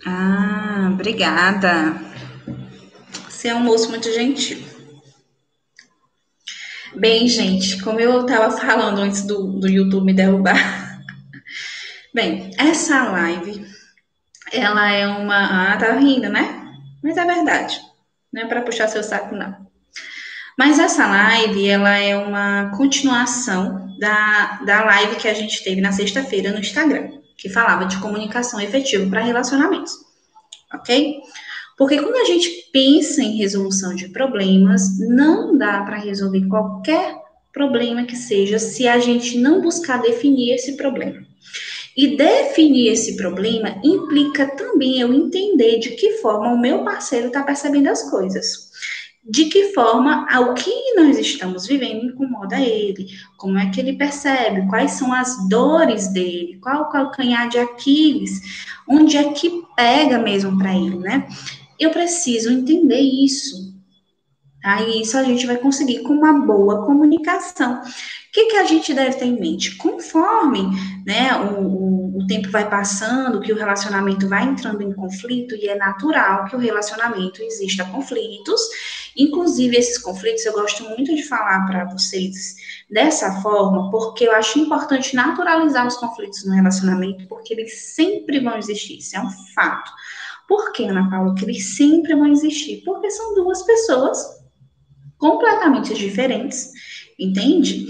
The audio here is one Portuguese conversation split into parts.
Ah, obrigada. Você é um moço muito gentil. Bem, gente, como eu estava falando antes do YouTube me derrubar. Bem, essa live, ela é uma. Ah, tá rindo, né? Mas é verdade. Não é para puxar seu saco, não. Mas essa live, ela é uma continuação da live que a gente teve na sexta-feira no Instagram, que falava de comunicação efetiva para relacionamentos, ok? Porque quando a gente pensa em resolução de problemas, não dá para resolver qualquer problema que seja se a gente não buscar definir esse problema. E definir esse problema implica também eu entender de que forma o meu parceiro está percebendo as coisas. De que forma o que nós estamos vivendo incomoda ele, como é que ele percebe, quais são as dores dele, qual o calcanhar de Aquiles, onde é que pega mesmo para ele, né? Eu preciso entender isso. Aí isso a gente vai conseguir com uma boa comunicação. O que a gente deve ter em mente? Conforme, né, o tempo vai passando, que o relacionamento vai entrando em conflito, e é natural que o relacionamento exista conflitos. Inclusive, esses conflitos eu gosto muito de falar para vocês dessa forma, porque eu acho importante naturalizar os conflitos no relacionamento, porque eles sempre vão existir, isso é um fato. Por que, Ana Paula, que eles sempre vão existir? Porque são duas pessoas completamente diferentes, entende?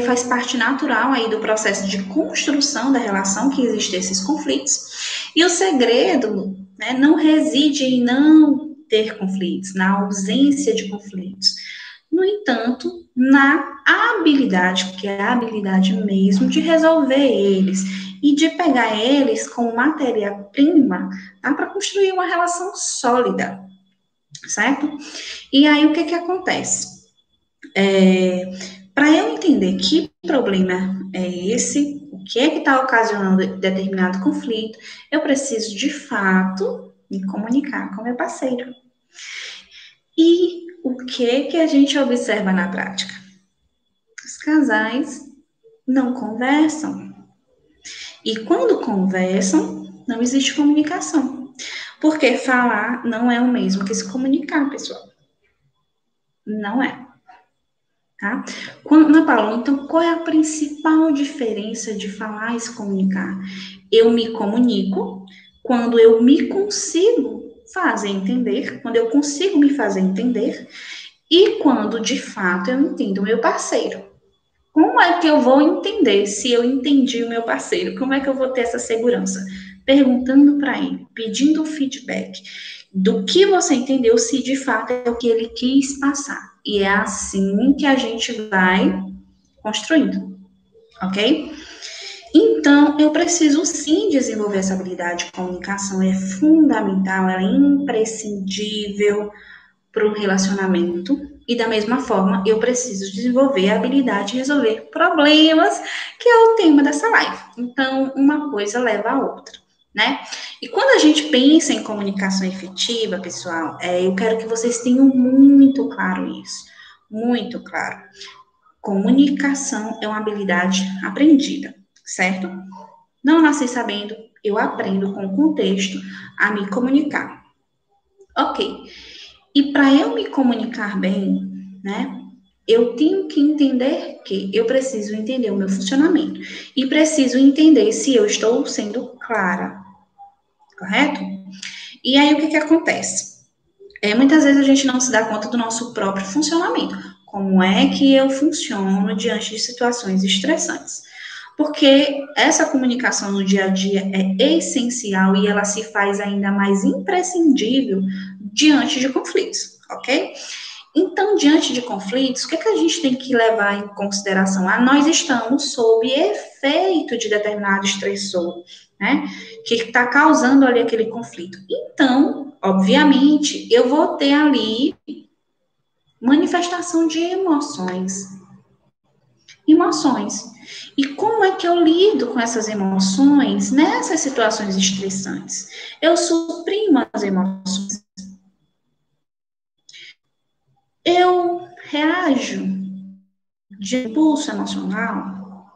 Faz parte natural aí do processo de construção da relação que existem esses conflitos. E o segredo, né, não reside em não ter conflitos, na ausência de conflitos. No entanto, na habilidade, que é a habilidade mesmo de resolver eles e de pegar eles como matéria-prima, tá, para construir uma relação sólida, certo? E aí o que acontece? Para eu entender que problema é esse, o que é que está ocasionando determinado conflito, eu preciso de fato me comunicar com meu parceiro. E o que a gente observa na prática? Os casais não conversam. E quando conversam, não existe comunicação. Porque falar não é o mesmo que se comunicar, pessoal. Não é. Tá? Ana Paula, então qual é a principal diferença de falar e se comunicar? Eu me comunico quando eu me consigo fazer entender, quando eu consigo me fazer entender e quando de fato eu entendo o meu parceiro. Como é que eu vou entender se eu entendi o meu parceiro? Como é que eu vou ter essa segurança? Perguntando para ele, pedindo um feedback do que você entendeu, se de fato é o que ele quis passar. E é assim que a gente vai construindo, ok? Então, eu preciso sim desenvolver essa habilidade de comunicação, é fundamental, ela é imprescindível para o relacionamento. E da mesma forma, eu preciso desenvolver a habilidade de resolver problemas, que é o tema dessa live. Então, uma coisa leva a outra, né? E quando a gente pensa em comunicação efetiva, pessoal, eu quero que vocês tenham muito claro isso. Muito claro. Comunicação é uma habilidade aprendida, certo? Não nasci sabendo, eu aprendo com o contexto a me comunicar. Ok. E para eu me comunicar bem, né, eu tenho que entender que eu preciso entender o meu funcionamento e preciso entender se eu estou sendo clara, correto? E aí o que acontece? Muitas vezes a gente não se dá conta do nosso próprio funcionamento. Como é que eu funciono diante de situações estressantes? Porque essa comunicação no dia a dia é essencial e ela se faz ainda mais imprescindível diante de conflitos, ok? Então, diante de conflitos, o que a gente tem que levar em consideração? Nós estamos sob efeito de determinado estressor, né? Que está causando ali aquele conflito. Então, obviamente, eu vou ter ali manifestação de emoções. Emoções. E como é que eu lido com essas emoções nessas situações estressantes? Eu suprimo as emoções. Eu reajo de impulso emocional.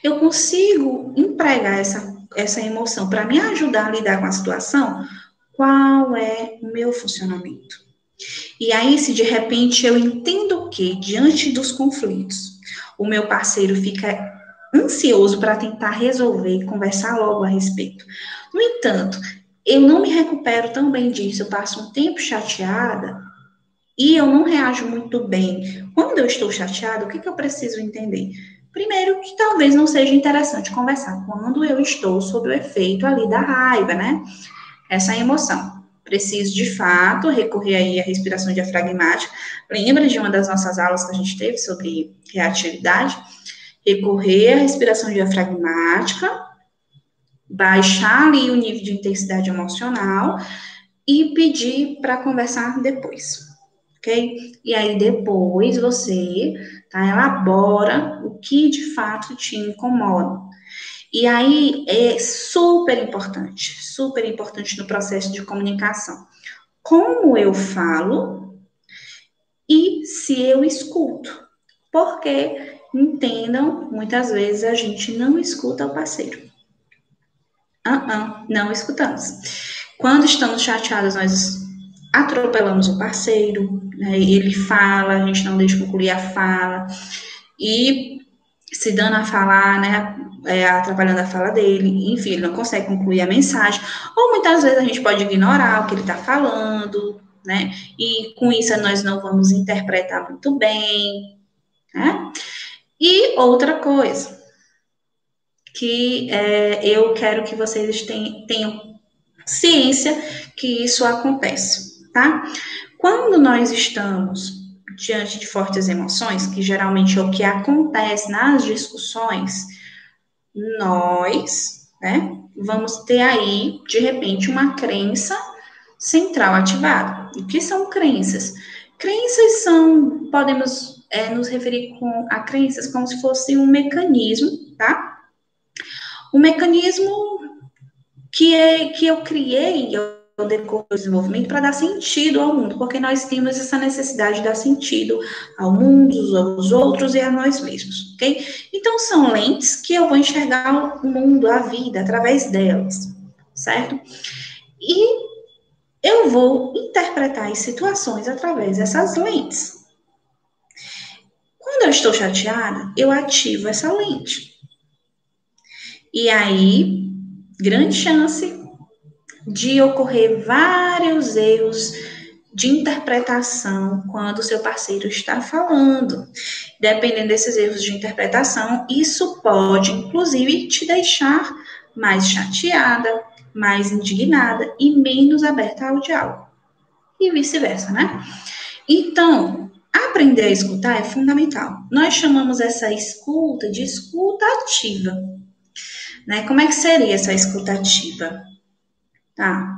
Eu consigo empregar essa essa emoção para me ajudar a lidar com a situação, qual é o meu funcionamento? E aí, se de repente eu entendo que, diante dos conflitos, o meu parceiro fica ansioso para tentar resolver e conversar logo a respeito. No entanto, eu não me recupero tão bem disso, eu passo um tempo chateada e eu não reajo muito bem. Quando eu estou chateada, o que eu preciso entender? Primeiro, que talvez não seja interessante conversar quando eu estou sob o efeito ali da raiva, né? Essa emoção. Preciso, de fato, recorrer aí à respiração diafragmática. Lembra de uma das nossas aulas que a gente teve sobre reatividade? Recorrer à respiração diafragmática, baixar ali o nível de intensidade emocional e pedir para conversar depois, ok? E aí depois você elabora o que de fato te incomoda. E aí é super importante no processo de comunicação. Como eu falo e se eu escuto. Porque, entendam, muitas vezes a gente não escuta o parceiro. Não escutamos. Quando estamos chateados, nós atropelamos o parceiro, né? Ele fala, a gente não deixa concluir a fala, e se dando a falar, né, atrapalhando a fala dele, enfim, ele não consegue concluir a mensagem, ou muitas vezes a gente pode ignorar o que ele está falando, né, e com isso nós não vamos interpretar muito bem, né, e outra coisa, que eu quero que vocês tenham ciência que isso acontece, tá? Quando nós estamos diante de fortes emoções, que geralmente é o que acontece nas discussões, nós, né, vamos ter aí, de repente, uma crença central ativada. O que são crenças? Crenças podemos nos referir a crenças como se fosse um mecanismo, tá? Um mecanismo que eu criei ao decorrer do desenvolvimento para dar sentido ao mundo, porque nós temos essa necessidade de dar sentido ao mundo, aos outros e a nós mesmos, ok? Então, são lentes que eu vou enxergar o mundo, a vida, através delas, certo? E eu vou interpretar as situações através dessas lentes. Quando eu estou chateada, eu ativo essa lente. E aí, grande chance de ocorrer vários erros de interpretação quando o seu parceiro está falando. Dependendo desses erros de interpretação, isso pode, inclusive, te deixar mais chateada, mais indignada e menos aberta ao diálogo. E vice-versa, né? Então, aprender a escutar é fundamental. Nós chamamos essa escuta de escuta ativa. Né? Como é que seria essa escuta ativa? Tá?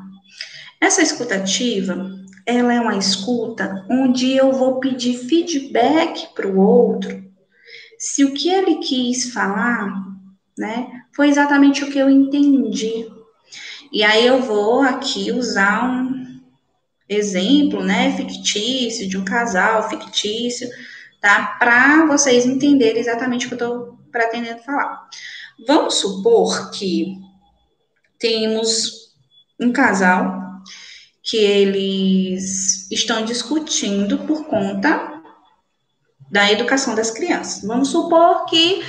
Essa escutativa, ela é uma escuta onde eu vou pedir feedback para o outro, se o que ele quis falar, né, foi exatamente o que eu entendi. E aí eu vou aqui usar um exemplo, né, fictício, de um casal fictício, tá, para vocês entenderem exatamente o que eu estou pretendendo falar. Vamos supor que temos um casal que eles estão discutindo por conta da educação das crianças. Vamos supor que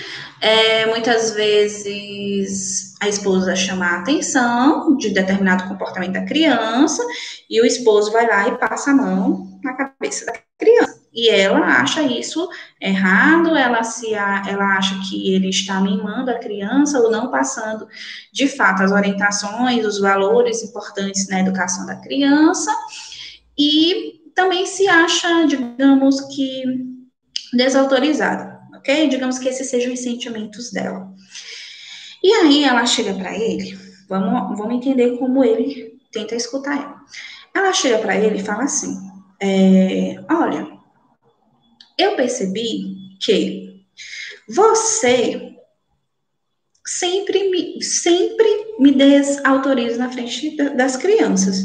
muitas vezes a esposa chama a atenção de determinado comportamento da criança e o esposo vai lá e passa a mão na cabeça da criança. E ela acha isso errado, ela acha que ele está mimando a criança ou não passando, de fato, as orientações, os valores importantes na educação da criança. E também se acha, digamos que, desautorizada, ok? Digamos que esses sejam os sentimentos dela. E aí ela chega para ele, vamos entender como ele tenta escutar ela. Ela chega para ele e fala assim, olha, eu percebi que você sempre me desautoriza na frente das crianças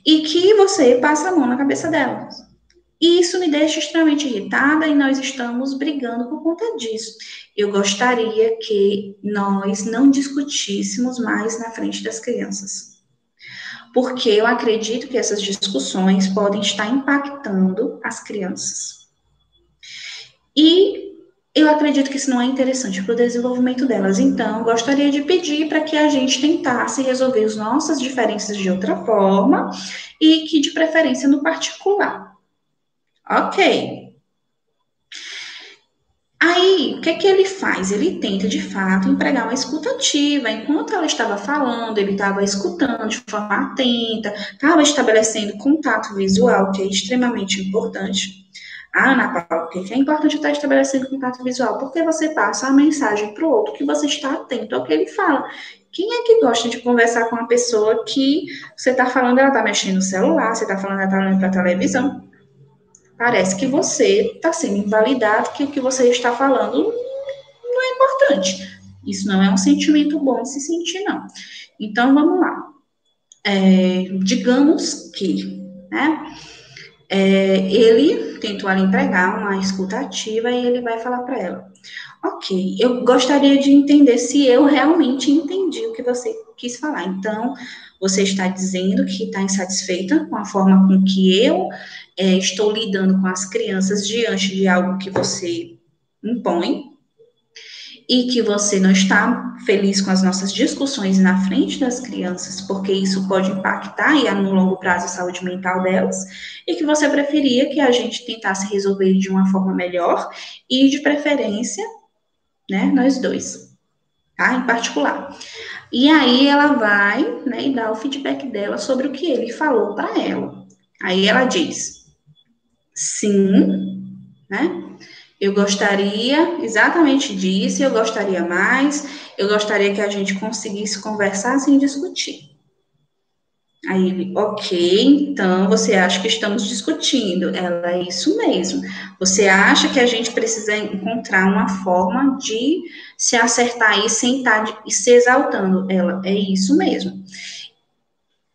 e que você passa a mão na cabeça delas. E isso me deixa extremamente irritada e nós estamos brigando por conta disso. Eu gostaria que nós não discutíssemos mais na frente das crianças. Porque eu acredito que essas discussões podem estar impactando as crianças. E eu acredito que isso não é interessante para o desenvolvimento delas. Então, eu gostaria de pedir para que a gente tentasse resolver as nossas diferenças de outra forma e que, de preferência, no particular. Ok. Aí, o que é que ele faz? Ele tenta, de fato, empregar uma escuta ativa. Enquanto ela estava falando, ele estava escutando de forma atenta, estava estabelecendo contato visual, que é extremamente importante. Ah, Ana Paula, por que é importante estar estabelecendo contato visual? Porque você passa a mensagem para o outro que você está atento ao que ele fala. Quem é que gosta de conversar com uma pessoa que você está falando, ela está mexendo no celular, você está falando, ela está olhando para a televisão? Parece que você está sendo invalidado, que o que você está falando não é importante. Isso não é um sentimento bom de se sentir, não. Então, vamos lá. Digamos que, né, ele tentou ali empregar uma escuta ativa e ele vai falar para ela: ok, eu gostaria de entender se eu realmente entendi o que você quis falar. Então, você está dizendo que está insatisfeita com a forma com que eu estou lidando com as crianças diante de algo que você impõe e que você não está feliz com as nossas discussões na frente das crianças, porque isso pode impactar e no longo prazo a saúde mental delas, e que você preferia que a gente tentasse resolver de uma forma melhor e de preferência, né, nós dois, tá? Em particular. E aí ela vai, né, e dá o feedback dela sobre o que ele falou para ela. Aí ela diz: sim, né? Eu gostaria exatamente disso, eu gostaria mais, eu gostaria que a gente conseguisse conversar sem discutir. Aí ele, ok, então você acha que estamos discutindo? Ela, é isso mesmo. Você acha que a gente precisa encontrar uma forma de se acertar e sentar e se exaltando? Ela, é isso mesmo.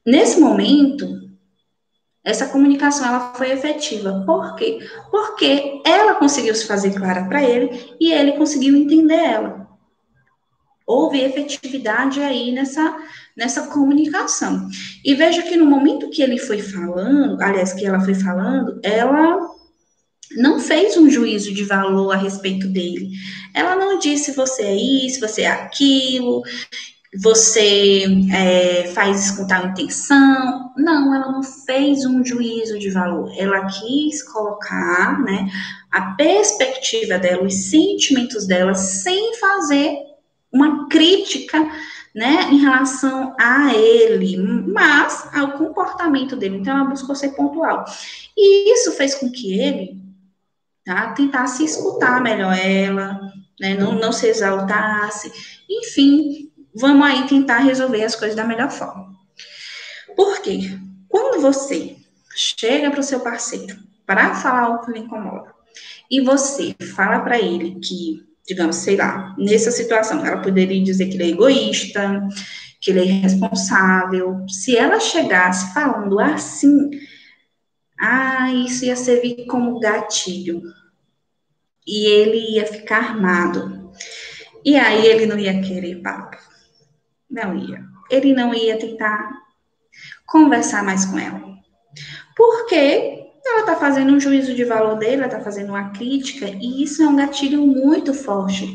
Nesse momento, essa comunicação ela foi efetiva. Por quê? Porque ela conseguiu se fazer clara para ele e ele conseguiu entender ela. Houve efetividade aí nessa comunicação. E veja que no momento que ele foi falando, aliás, que ela foi falando, ela não fez um juízo de valor a respeito dele. Ela não disse você é isso, você é aquilo, você faz isso com tal intenção. Não, ela não fez um juízo de valor. Ela quis colocar, né, a perspectiva dela, os sentimentos dela, sem fazer uma crítica, né, em relação a ele, mas ao comportamento dele. Então, ela buscou ser pontual. E isso fez com que ele, tá, tentasse escutar melhor ela, né, não se exaltasse, enfim, vamos aí tentar resolver as coisas da melhor forma. Por quê? Quando você chega para o seu parceiro para falar o que lhe incomoda, e você fala para ele que, digamos, sei lá, nessa situação, ela poderia dizer que ele é egoísta, que ele é irresponsável. Se ela chegasse falando assim, isso ia servir como gatilho. E ele ia ficar armado. E aí ele não ia querer papo. Não ia. Ele não ia tentar conversar mais com ela. Porque ela está fazendo um juízo de valor dele, ela está fazendo uma crítica, e isso é um gatilho muito forte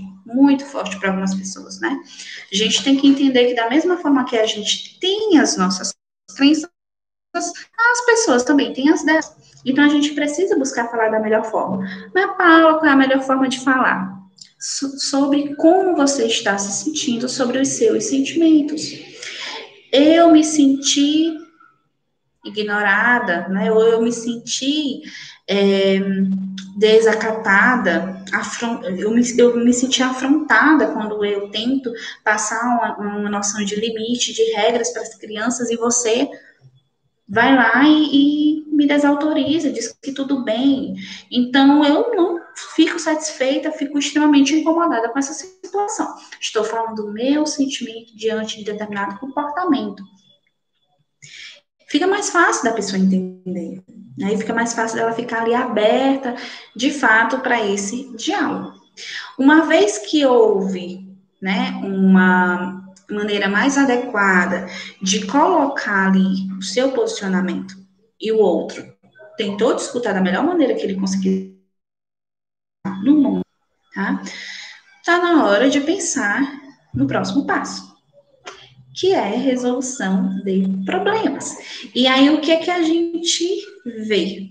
para algumas pessoas, né? A gente tem que entender que da mesma forma que a gente tem as nossas crenças, as pessoas também têm as delas. Então a gente precisa buscar falar da melhor forma. Mas, Paula, qual é a melhor forma de falar? Sobre como você está se sentindo, sobre os seus sentimentos. Eu me senti ignorada, né? Ou eu me senti desacatada, eu me senti afrontada quando eu tento passar uma noção de limite, de regras para as crianças e você vai lá e me desautoriza, diz que tudo bem. Então, eu não fico satisfeita, fico extremamente incomodada com essa situação. Estou falando do meu sentimento diante de determinado comportamento. Fica mais fácil da pessoa entender. Aí fica mais fácil dela ficar ali aberta, de fato, para esse diálogo. Uma vez que houve, né, uma maneira mais adequada de colocar ali o seu posicionamento e o outro tentou disputar da melhor maneira que ele conseguiu no mundo, tá? Tá na hora de pensar no próximo passo, que é resolução de problemas. E aí, o que é que a gente vê?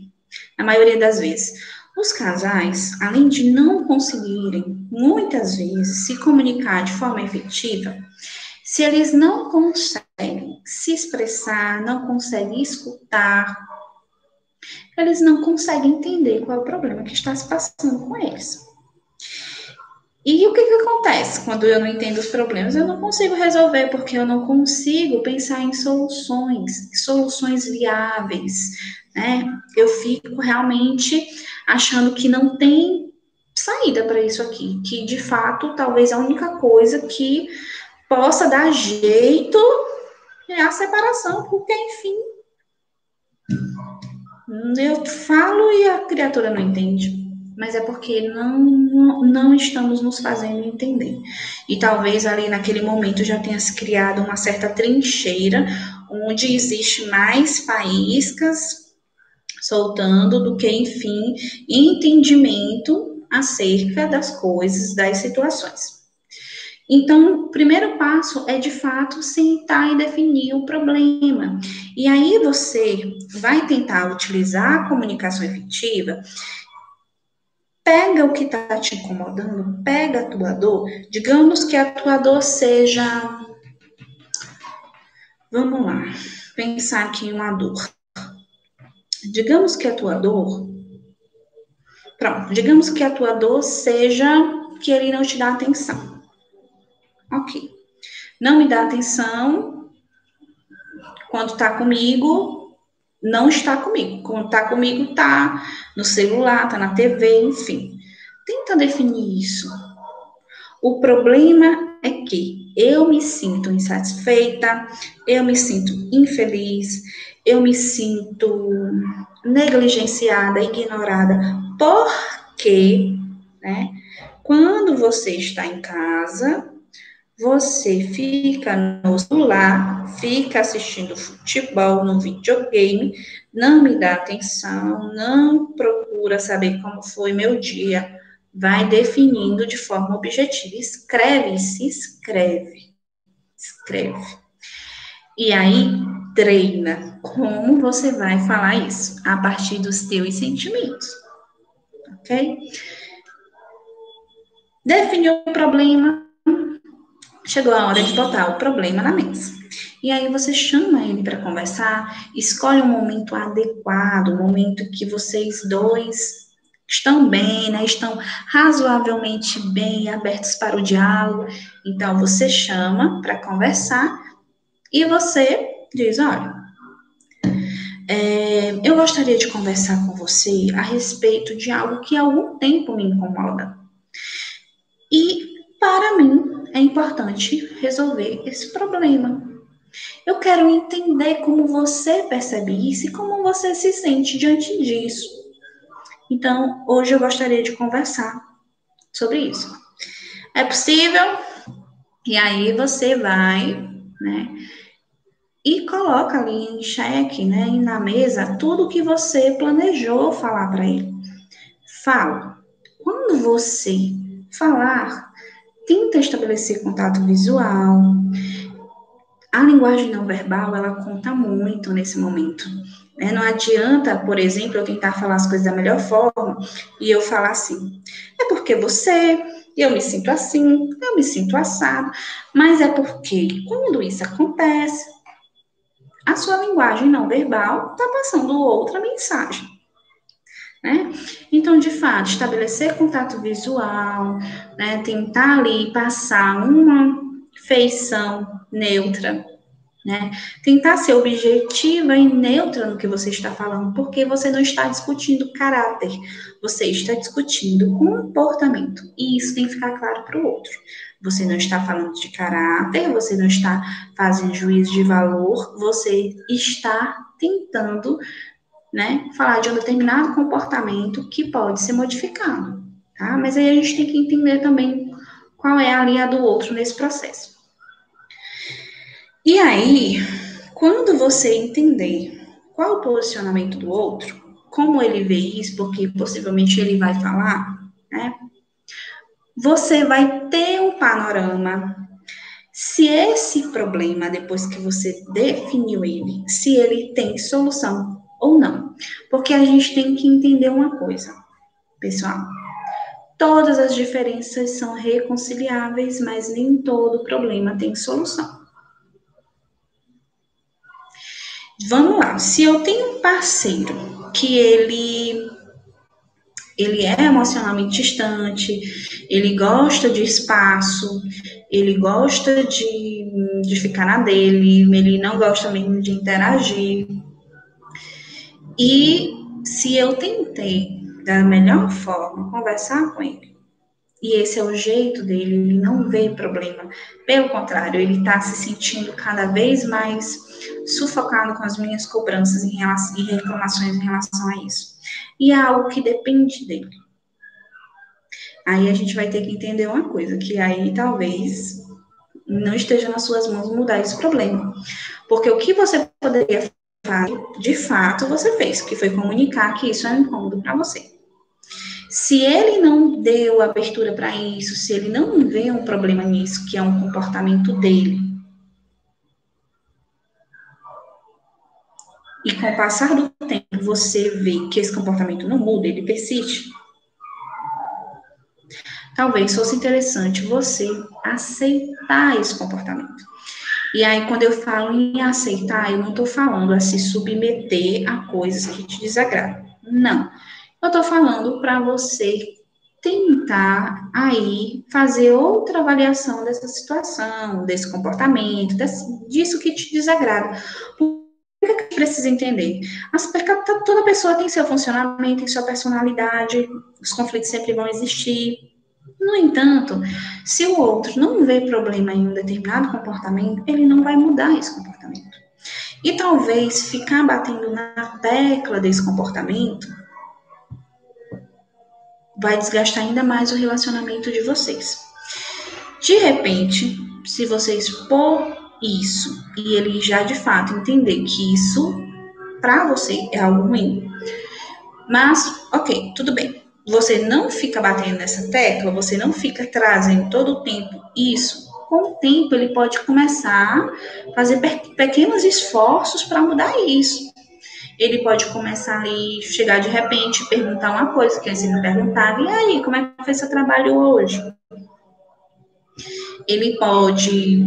Na maioria das vezes, os casais, além de não conseguirem, muitas vezes, se comunicar de forma efetiva, se eles não conseguem se expressar, não conseguem escutar, eles não conseguem entender qual é o problema que está se passando com eles. E o que acontece quando eu não entendo os problemas? Eu não consigo resolver, porque eu não consigo pensar em soluções viáveis, né? Eu fico realmente achando que não tem saída para isso aqui, que de fato talvez a única coisa que possa dar jeito é a separação, porque enfim, eu falo e a criatura não entende. Mas é porque não estamos nos fazendo entender. E talvez ali naquele momento já tenha se criado uma certa trincheira, onde existe mais faíscas soltando do que, enfim, entendimento acerca das coisas, das situações. Então, o primeiro passo é, de fato, sentar e definir o problema. E aí você vai tentar utilizar a comunicação efetiva, pega o que está te incomodando, pega a tua dor, digamos que a tua dor seja, vamos lá, pensar aqui em uma dor. Digamos que a tua dor, pronto, digamos que a tua dor seja que ele não te dá atenção. Ok. Não me dá atenção quando tá comigo, não está comigo. Quando tá comigo, tá no celular, tá na TV, enfim. Tenta definir isso. O problema é que eu me sinto insatisfeita, eu me sinto infeliz, eu me sinto negligenciada, ignorada, porque, né, quando você está em casa, você fica no celular, fica assistindo futebol no videogame, não me dá atenção, não procura saber como foi meu dia, vai definindo de forma objetiva. Escreve, se escreve, escreve. E aí, treina como você vai falar isso, a partir dos teus sentimentos, ok? Definiu o problema, chegou a hora de botar o problema na mesa. E aí você chama ele para conversar, escolhe um momento adequado, um momento que vocês dois estão bem, né? Estão razoavelmente bem, abertos para o diálogo. Então você chama para conversar e você diz, olha, eu gostaria de conversar com você a respeito de algo que há algum tempo me incomoda. E para mim é importante resolver esse problema. Eu quero entender como você percebe isso e como você se sente diante disso. Então, hoje eu gostaria de conversar sobre isso. É possível? E aí você vai, né, e coloca ali em xeque, né, e na mesa, tudo que você planejou falar para ele. Fala. Quando você falar, tenta estabelecer contato visual. A linguagem não verbal, ela conta muito nesse momento. Né? Não adianta, por exemplo, eu tentar falar as coisas da melhor forma e eu falar assim, é porque você, eu me sinto assim, eu me sinto assado, mas é porque quando isso acontece, a sua linguagem não verbal está passando outra mensagem. Né? Então, de fato, estabelecer contato visual, né? Tentar ali passar uma feição neutra, né? Tentar ser objetiva e neutra no que você está falando, porque você não está discutindo caráter, você está discutindo comportamento, e isso tem que ficar claro para o outro. Você não está falando de caráter, você não está fazendo juízo de valor, você está tentando né, falar de um determinado comportamento que pode ser modificado, tá? Mas aí a gente tem que entender também qual é a linha do outro nesse processo. E aí, quando você entender qual o posicionamento do outro, como ele vê isso, porque possivelmente ele vai falar, né? Você vai ter um panorama se esse problema, depois que você definiu ele, se ele tem solução ou não. Porque a gente tem que entender uma coisa, pessoal. Todas as diferenças são reconciliáveis, mas nem todo problema tem solução. Vamos lá, se eu tenho um parceiro que ele é emocionalmente distante, ele gosta de espaço, ele gosta de ficar na dele, ele não gosta mesmo de interagir. E se eu tentei, da melhor forma, conversar com ele, e esse é o jeito dele, ele não vê problema. Pelo contrário, ele está se sentindo cada vez mais sufocado com as minhas cobranças e reclamações em relação a isso. E é algo que depende dele. Aí a gente vai ter que entender uma coisa, que aí talvez não esteja nas suas mãos mudar esse problema. Porque o que você poderia fazer, de fato, você fez, que foi comunicar que isso é um incômodo para você. Se ele não deu abertura para isso, se ele não vê um problema nisso, que é um comportamento dele, e com o passar do tempo você vê que esse comportamento não muda, ele persiste, talvez fosse interessante você aceitar esse comportamento. E aí, quando eu falo em aceitar, eu não estou falando a se submeter a coisas que te desagradam. Não. Eu estou falando para você tentar aí fazer outra avaliação dessa situação, desse comportamento, disso que te desagrada. Por que precisa entender? Toda pessoa tem seu funcionamento, tem sua personalidade, os conflitos sempre vão existir. No entanto, se o outro não vê problema em um determinado comportamento, ele não vai mudar esse comportamento. E talvez ficar batendo na tecla desse comportamento vai desgastar ainda mais o relacionamento de vocês. De repente, se você expor isso e ele já de fato entender que isso para você é algo ruim, mas, ok, tudo bem. Você não fica batendo nessa tecla, você não fica trazendo todo o tempo isso. Com o tempo, ele pode começar a fazer pequenos esforços para mudar isso. Ele pode começar ali, chegar de repente, perguntar uma coisa que antes não perguntava, e aí, como é que foi seu trabalho hoje? Ele pode,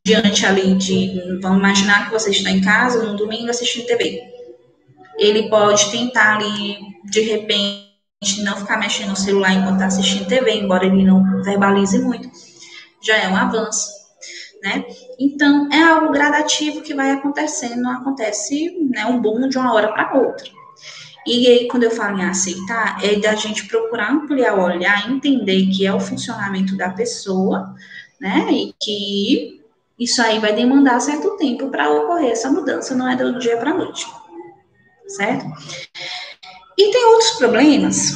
diante ali vamos imaginar que você está em casa, num domingo, assistindo TV. Ele pode tentar ali, de repente, não ficar mexendo no celular enquanto está assistindo TV, embora ele não verbalize muito, já é um avanço, né? Então, é algo gradativo que vai acontecendo, não acontece, né, um boom de uma hora para outra. E aí, quando eu falo em aceitar, é da gente procurar ampliar o olhar, entender que é o funcionamento da pessoa, né? E que isso aí vai demandar certo tempo para ocorrer essa mudança, não é do dia para a noite, certo? E tem outros problemas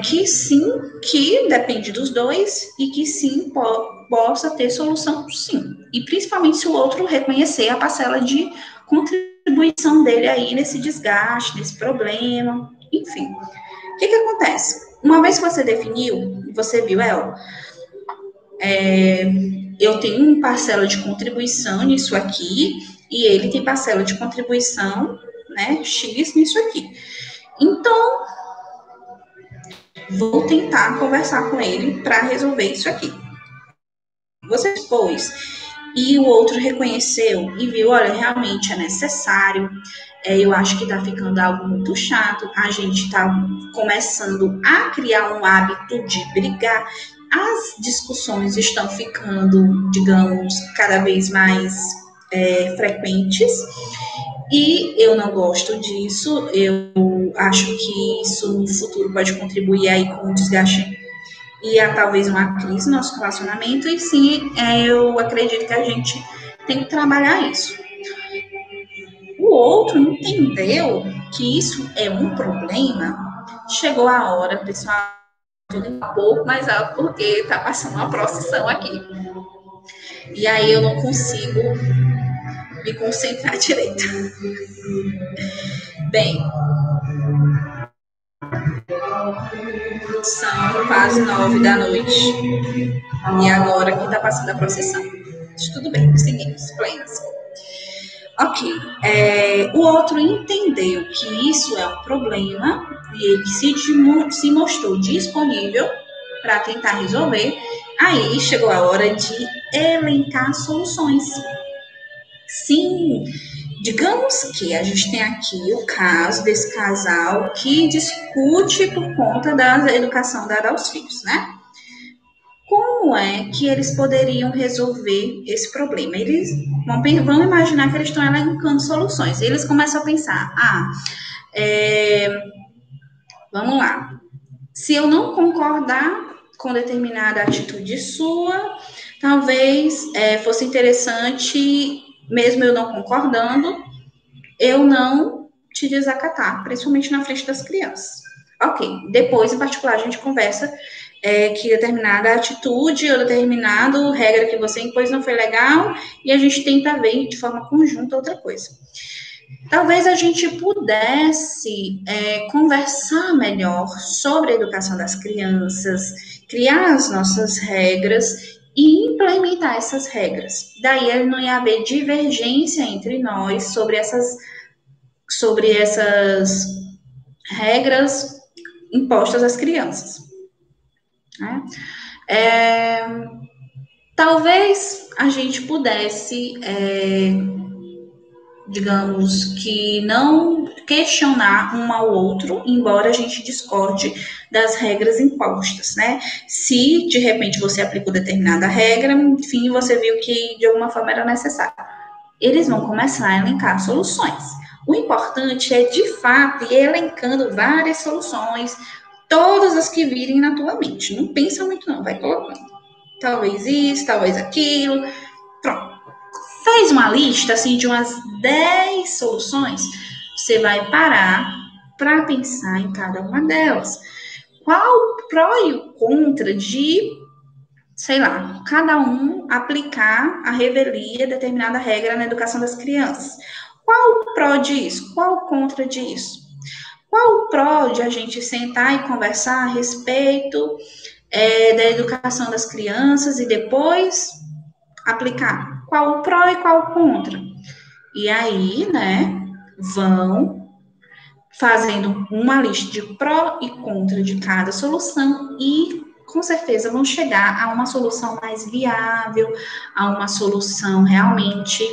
que sim, que depende dos dois e que sim possa ter solução, sim. E principalmente se o outro reconhecer a parcela de contribuição dele aí nesse desgaste, nesse problema, enfim. O que acontece? Uma vez que você definiu, você viu, eu tenho uma parcela de contribuição nisso aqui e ele tem parcela de contribuição, né, X nisso aqui. Então, vou tentar conversar com ele para resolver isso aqui. Você expôs e o outro reconheceu e viu, olha, realmente é necessário, eu acho que tá ficando algo muito chato, a gente tá começando a criar um hábito de brigar, as discussões estão ficando, digamos, cada vez mais frequentes, e eu não gosto disso, eu acho que isso no futuro pode contribuir aí com o desgaste e talvez uma crise no nosso relacionamento, e sim, eu acredito que a gente tem que trabalhar isso. O outro entendeu que isso é um problema, chegou a hora, pessoal, um pouco mais alto porque está passando uma procissão aqui. E aí eu não consigo me concentrar direito. Bem, são quase 9 da noite. E agora que está passando a procissão. Mas tudo bem, seguimos, plenas. Ok, o outro entendeu que isso é um problema e ele se mostrou disponível para tentar resolver. Aí chegou a hora de elencar soluções. Sim, digamos que a gente tem aqui o caso desse casal que discute por conta da educação dada aos filhos, né? Como é que eles poderiam resolver esse problema? Eles vão imaginar que eles estão elencando soluções. Eles começam a pensar, vamos lá, se eu não concordar com determinada atitude sua, talvez fosse interessante, mesmo eu não concordando, eu não te desacatar, principalmente na frente das crianças. Ok, depois, em particular, a gente conversa que determinada atitude ou determinada regra que você impôs não foi legal e a gente tenta ver de forma conjunta outra coisa. Talvez a gente pudesse conversar melhor sobre a educação das crianças, criar as nossas regras e implementar essas regras. Daí não ia haver divergência entre nós sobre essas regras impostas às crianças. Né? Talvez a gente pudesse, digamos que não questionar um ao outro, embora a gente discorde das regras impostas, né? Se de repente você aplicou determinada regra, enfim, você viu que de alguma forma era necessário. Eles vão começar a elencar soluções. O importante é, de fato, ir elencando várias soluções, todas as que virem na tua mente. Não pensa muito não, vai colocando. Talvez isso, talvez aquilo. Pronto. Fez uma lista, assim, de umas 10 soluções, você vai parar para pensar em cada uma delas. Qual o pró e o contra de, sei lá, cada um aplicar a revelia, determinada regra na educação das crianças? Qual o pró disso? Qual o contra disso? Qual o pró de a gente sentar e conversar a respeito da educação das crianças e depois aplicar? Qual o pró e qual o contra? E aí, né, vão fazendo uma lista de pró e contra de cada solução e, com certeza, vão chegar a uma solução mais viável, a uma solução realmente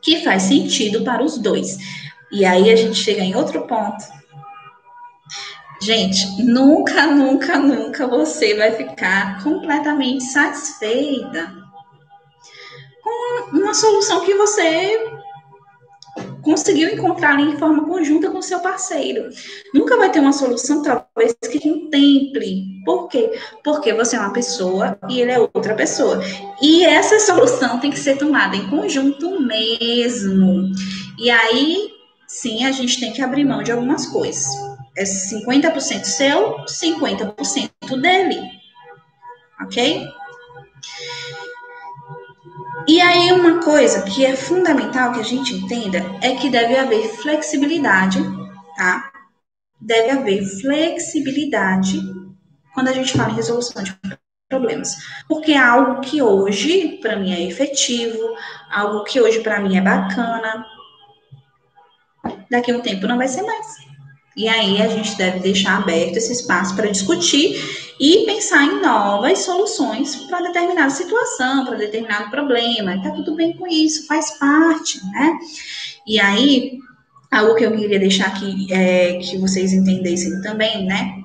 que faz sentido para os dois. E aí a gente chega em outro ponto. Gente, nunca, nunca, nunca você vai ficar completamente satisfeita com uma solução que você conseguiu encontrar ali em forma conjunta com o seu parceiro. Nunca vai ter uma solução, talvez, que contemple. Por quê? Porque você é uma pessoa e ele é outra pessoa. E essa solução tem que ser tomada em conjunto mesmo. E aí, sim, a gente tem que abrir mão de algumas coisas. É 50% seu, 50% dele. Ok? E aí, uma coisa que é fundamental que a gente entenda é que deve haver flexibilidade, tá? Deve haver flexibilidade quando a gente fala em resolução de problemas. Porque é algo que hoje, para mim, é efetivo, algo que hoje, para mim, é bacana, daqui a um tempo não vai ser mais. E aí, a gente deve deixar aberto esse espaço para discutir e pensar em novas soluções para determinada situação, para determinado problema. Tá tudo bem com isso, faz parte, né? E aí, algo que eu queria deixar aqui, que vocês entendessem também, né?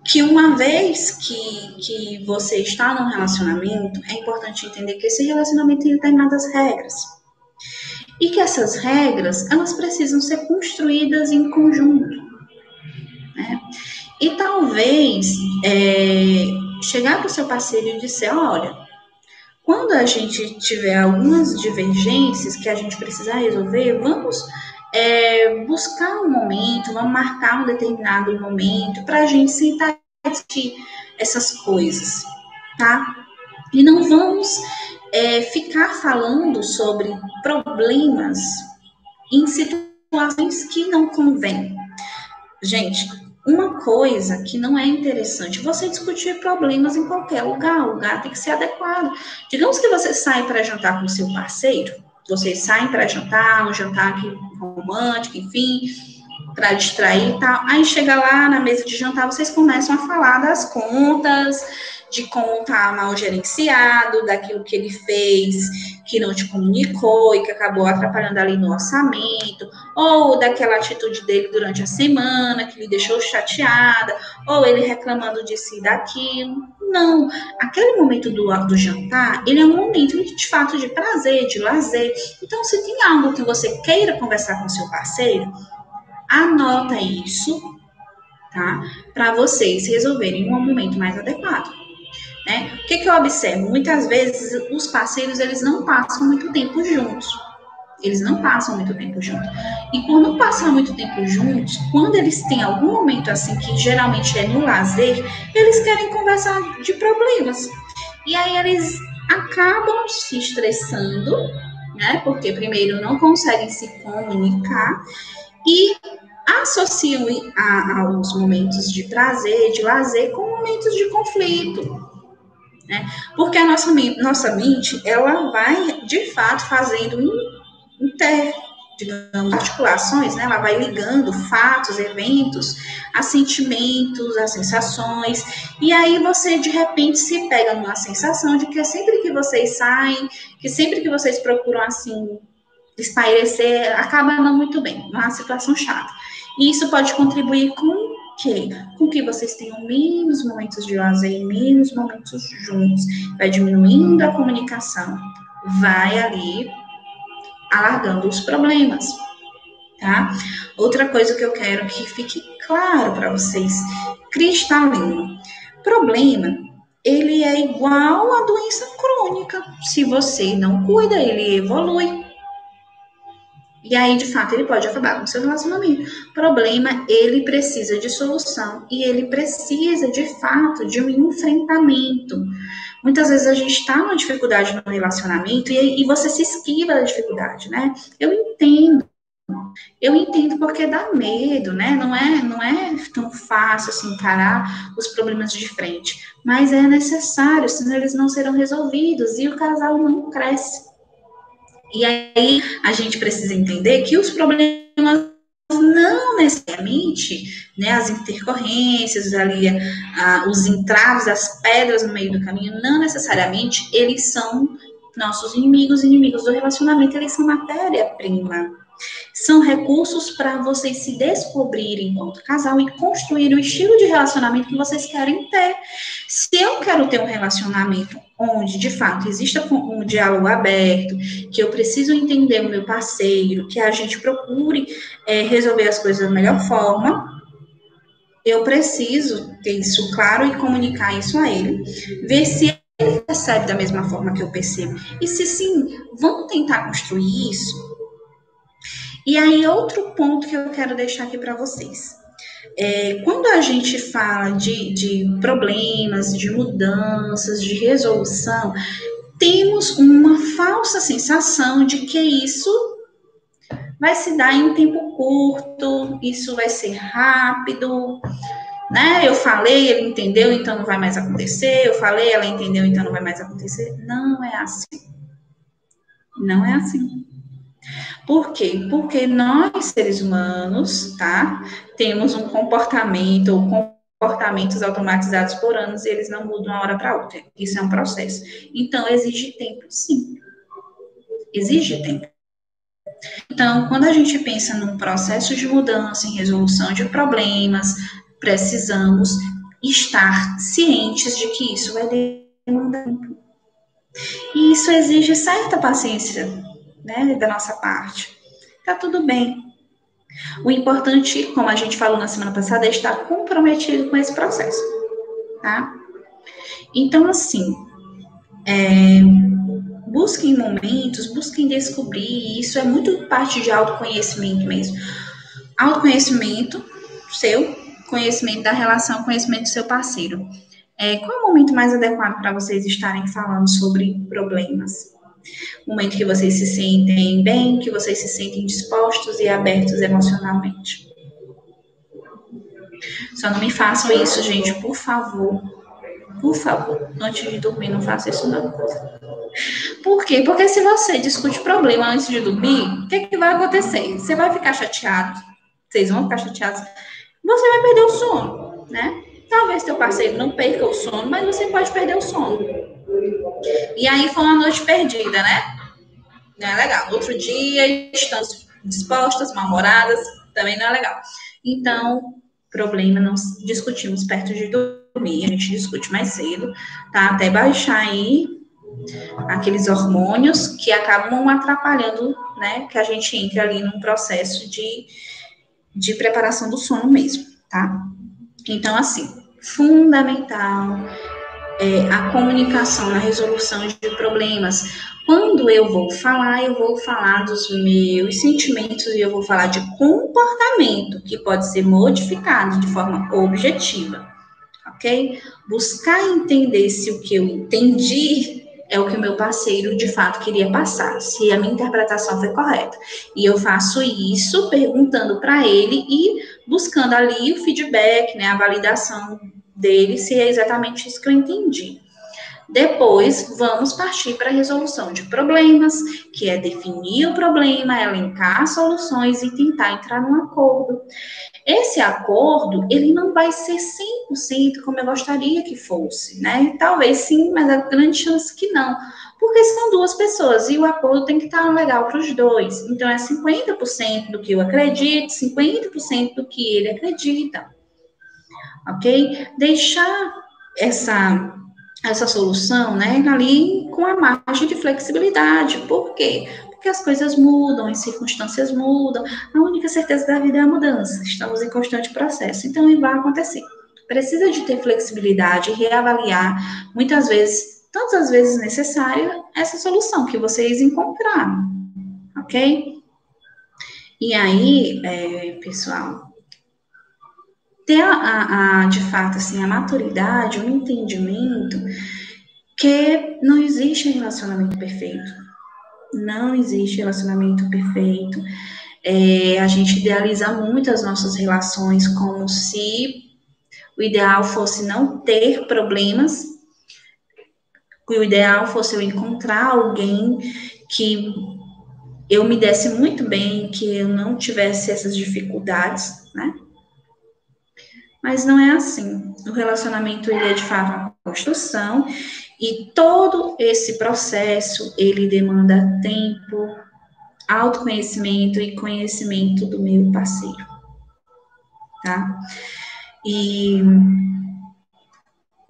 Que uma vez que você está num relacionamento, é importante entender que esse relacionamento tem determinadas regras. E que essas regras, elas precisam ser construídas em conjunto, né? E talvez chegar para o seu parceiro e dizer, olha, Quando a gente tiver algumas divergências que a gente precisa resolver, vamos buscar um momento, vamos marcar um determinado momento para a gente sentar e discutir essas coisas, tá? E não vamos ficar falando sobre problemas em situações que não convém. Gente, uma coisa que não é interessante, você discutir problemas em qualquer lugar, o lugar tem que ser adequado. Digamos que você sai para jantar com seu parceiro, vocês saem para jantar, um jantar romântico, enfim, para distrair e tal. Aí chega lá na mesa de jantar, vocês começam a falar das contas, de como tá mal gerenciado, daquilo que ele fez, que não te comunicou e que acabou atrapalhando ali no orçamento, ou daquela atitude dele durante a semana, que lhe deixou chateada, ou ele reclamando disso e daquilo. Não, aquele momento do jantar, ele é um momento de fato de prazer, de lazer. Então, se tem algo que você queira conversar com seu parceiro, anota isso, tá? Para vocês resolverem um momento mais adequado. Né? O que eu observo? Muitas vezes os parceiros, eles não passam muito tempo juntos. Eles não passam muito tempo juntos. E por não passar muito tempo juntos, quando eles têm algum momento assim, que geralmente é no lazer, eles querem conversar de problemas. E aí eles acabam se estressando, né? Porque primeiro não conseguem se comunicar e associam aos momentos de prazer, de lazer, com momentos de conflito. Né? Porque a nossa mente, ela vai, de fato, fazendo digamos, articulações, né? Ela vai ligando fatos, eventos, a sentimentos, a sensações, e aí você, de repente, se pega numa sensação de que sempre que vocês saem, que sempre que vocês procuram, assim, espairecer, acaba não muito bem, uma situação chata. E isso pode contribuir com que vocês tenham menos momentos de lazer, menos momentos juntos. Vai diminuindo a comunicação, vai ali alargando os problemas, tá? Outra coisa que eu quero que fique claro para vocês, cristalino. Problema, ele é igual a doença crônica. Se você não cuida, ele evolui. E aí, de fato, ele pode acabar com o seu relacionamento. O problema, ele precisa de solução e ele precisa, de fato, de um enfrentamento. Muitas vezes a gente está numa dificuldade no relacionamento e você se esquiva da dificuldade, né? Eu entendo porque dá medo, né? Não é tão fácil assim encarar os problemas de frente, mas é necessário, senão eles não serão resolvidos e o casal não cresce. E aí a gente precisa entender que os problemas não necessariamente, né, as intercorrências ali, os entraves, as pedras no meio do caminho, não necessariamente eles são nossos inimigos do relacionamento, eles são matéria-prima. São recursos para vocês se descobrirem enquanto casal e construir o estilo de relacionamento que vocês querem ter. Se eu quero ter um relacionamento onde, de fato, exista um diálogo aberto, que eu preciso entender o meu parceiro, que a gente procure resolver as coisas da melhor forma, eu preciso ter isso claro e comunicar isso a ele, ver se ele percebe da mesma forma que eu percebo. E se sim, vamos tentar construir isso. E aí, outro ponto que eu quero deixar aqui para vocês. Quando a gente fala de problemas, de mudanças, de resolução, temos uma falsa sensação de que isso vai se dar em um tempo curto, isso vai ser rápido, né? Eu falei, ele entendeu, então não vai mais acontecer. Eu falei, ela entendeu, então não vai mais acontecer. Não é assim. Não é assim. Por quê? Porque nós, seres humanos, tá? Temos um comportamento ou comportamentos automatizados por anos e eles não mudam de uma hora para outra. Isso é um processo. Então, exige tempo, sim. Exige tempo. Então, quando a gente pensa num processo de mudança, em resolução de problemas, precisamos estar cientes de que isso vai demandar tempo. E isso exige certa paciência, né, da nossa parte. Tá tudo bem. O importante, como a gente falou na semana passada, é estar comprometido com esse processo, tá? Então, assim, busquem momentos, busquem descobrir, isso é muito parte de autoconhecimento mesmo. Autoconhecimento seu, conhecimento da relação, conhecimento do seu parceiro. Qual é o momento mais adequado para vocês estarem falando sobre problemas? O momento que vocês se sentem bem, que vocês se sentem dispostos e abertos emocionalmente. Só não me façam isso, gente, por favor. Por favor, antes de dormir, não faça isso não. Por quê? Porque se você discute problema antes de dormir, o que vai acontecer? Você vai ficar chateado, vocês vão ficar chateados, você vai perder o sono, né? Talvez teu parceiro não perca o sono, mas você pode perder o sono. E aí foi uma noite perdida, né? Não é legal. Outro dia, estamos dispostas, mal-humoradas, também não é legal. Então, problema não discutimos perto de dormir, a gente discute mais cedo, tá? Até baixar aí aqueles hormônios que acabam atrapalhando, né? Que a gente entre ali num processo de preparação do sono mesmo, tá? Então, assim, fundamental a comunicação na resolução de problemas. Quando eu vou falar dos meus sentimentos e eu vou falar de comportamento que pode ser modificado de forma objetiva, ok? Buscar entender se o que eu entendi é o que o meu parceiro de fato queria passar, se a minha interpretação foi correta. E eu faço isso perguntando para ele e buscando ali o feedback, né, a validação dele, se é exatamente isso que eu entendi. Depois, vamos partir para a resolução de problemas, que é definir o problema, elencar soluções e tentar entrar num acordo. Esse acordo, ele não vai ser 100% como eu gostaria que fosse, né? Talvez sim, mas há grande chance que não. Porque são duas pessoas e o acordo tem que estar legal para os dois. Então, é 50% do que eu acredito, 50% do que ele acredita. Ok? Deixar essa solução, né, ali com a margem de flexibilidade. Por quê? Porque as coisas mudam, as circunstâncias mudam. A única certeza da vida é a mudança. Estamos em constante processo. Então, vai acontecer. Precisa de ter flexibilidade, reavaliar, muitas vezes, tantas as vezes necessária, essa solução que vocês encontraram. Ok? E aí, pessoal, ter de fato, assim, a maturidade, o entendimento que não existe relacionamento perfeito. Não existe relacionamento perfeito. A gente idealiza muito as nossas relações como se o ideal fosse não ter problemas, que o ideal fosse eu encontrar alguém que eu me desse muito bem, que eu não tivesse essas dificuldades, né? Mas não é assim. O relacionamento, ele é de fato uma construção e todo esse processo, ele demanda tempo, autoconhecimento e conhecimento do meu parceiro, tá? E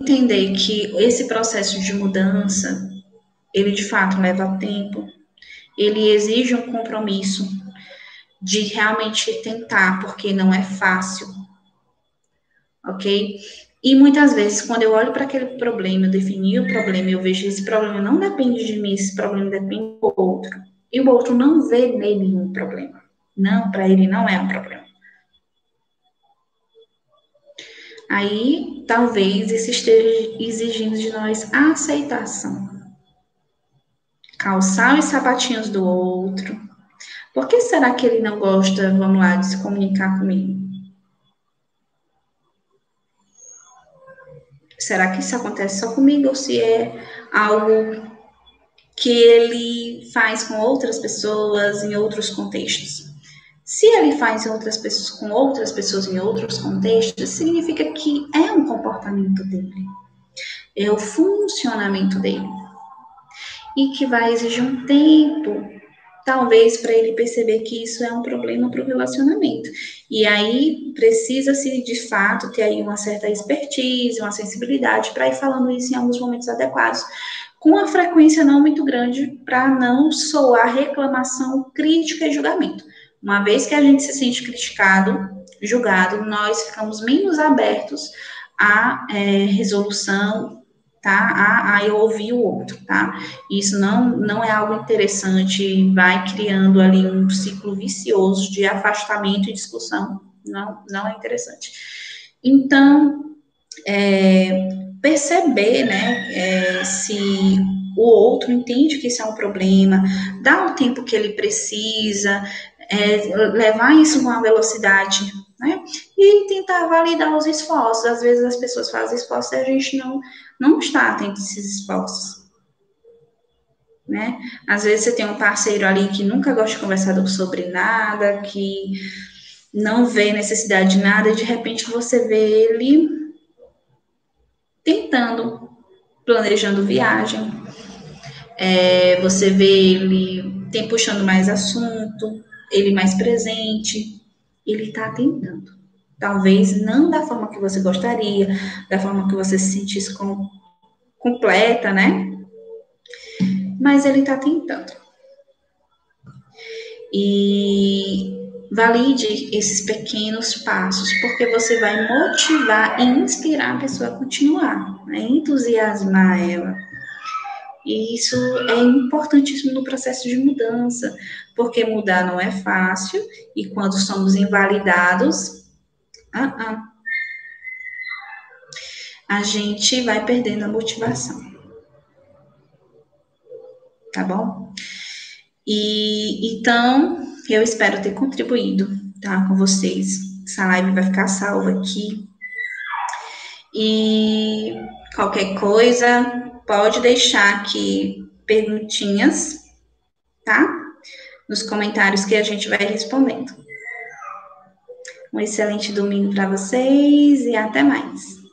entender que esse processo de mudança, ele de fato leva tempo, ele exige um compromisso de realmente tentar, porque não é fácil, ok? E muitas vezes, quando eu olho para aquele problema, eu defini o problema, eu vejo que esse problema não depende de mim, esse problema depende do outro. E o outro não vê nele um problema. Não, para ele não é um problema. Aí, talvez, isso esteja exigindo de nós a aceitação. Calçar os sapatinhos do outro. Por que será que ele não gosta, vamos lá, de se comunicar comigo? Será que isso acontece só comigo ou se é algo que ele faz com outras pessoas em outros contextos? Se ele faz com outras pessoas em outros contextos, significa que é um comportamento dele, é o funcionamento dele e que vai exigir um tempo, talvez, para ele perceber que isso é um problema para o relacionamento. E aí precisa-se, de fato, ter aí uma certa expertise, uma sensibilidade para ir falando isso em alguns momentos adequados, com a frequência não muito grande, para não soar reclamação, crítica e julgamento. Uma vez que a gente se sente criticado, julgado, nós ficamos menos abertos à resolução, tá? Eu ouvi o outro, tá? Isso não é algo interessante, vai criando ali um ciclo vicioso de afastamento e discussão. Não é interessante. Então, perceber, né, se o outro entende que isso é um problema, dar o tempo que ele precisa, levar isso com uma velocidade, né, e tentar validar os esforços. Às vezes as pessoas fazem esforços e a gente não está atento a esses esforços, né? Às vezes você tem um parceiro ali que nunca gosta de conversar sobre nada, que não vê necessidade de nada, e de repente você vê ele tentando, planejando viagem, você vê ele tem puxando mais assunto, ele mais presente, ele está tentando. Talvez não da forma que você gostaria, da forma que você se sentisse completa, né? Mas ele está tentando. E valide esses pequenos passos, porque você vai motivar e inspirar a pessoa a continuar, né? Entusiasmar ela. E isso é importantíssimo no processo de mudança, porque mudar não é fácil, e quando somos invalidados, a gente vai perdendo a motivação. Tá bom? E então, eu espero ter contribuído, tá, com vocês. Essa live vai ficar salva aqui. E qualquer coisa, pode deixar aqui perguntinhas, tá? Nos comentários que a gente vai respondendo. Um excelente domingo para vocês e até mais.